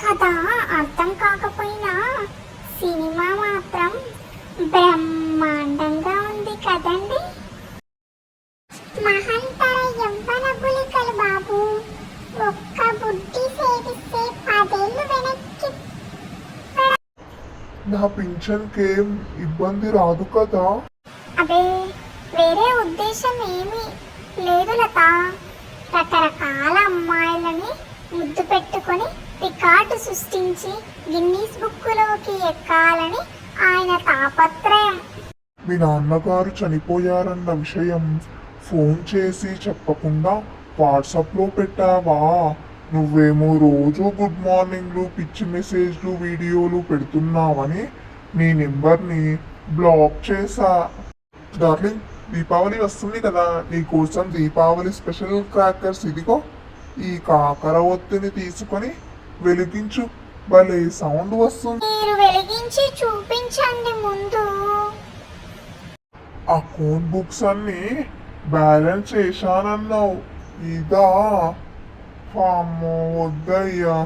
కథ అర్థం కాకపోయినా సినిమా మాత్రం బ్రహ్మాండంగా ఉంది కదండి. మహంతర యవ్వన గుళికలు బాబు, ఒక్క బుడ్డి సేవిస్తే 10 ఏళ్ళు వెనక్కి. నా పింఛన్కేం ఇబ్బంది రాదు కదా? అదే వేరే ఉద్దేశం ఏమీ లేదు లత. రకరకాల అమ్మాయిలని ముద్దు పెట్టుకొని రికార్డు సృష్టించి గిన్నీస్ బుక్కులోకి ఎక్కాలని ఆయన తాపత్రయం. మీ నాన్నగారు చనిపోయారన్న విషయం ఫోన్ చేసి చెప్పకుండా వాట్సాప్లో పెట్టావా? నువ్వేమో రోజు గుడ్ మార్నింగ్లు, పిచ్చి మెసేజ్లు, వీడియోలు పెడుతున్నావని నీ నెంబర్ని బ్లాక్ చేశా. డార్లింగ్, దీపావళి వస్తుంది కదా, నీ కోసం దీపావళి స్పెషల్ క్రాకర్స్ ఇదిగో. ఈ కాకర ఒత్తిని తీసుకొని వెలిగించు, భలే సౌండ్ వస్తుంది. మీరు వెలిగించి చూపించండి ముందు. అకౌంట్ బుక్స్ అన్ని బ్యాలెన్స్ చేశానన్నావు, ఇదా? అమ్మో వద్దయ్యా.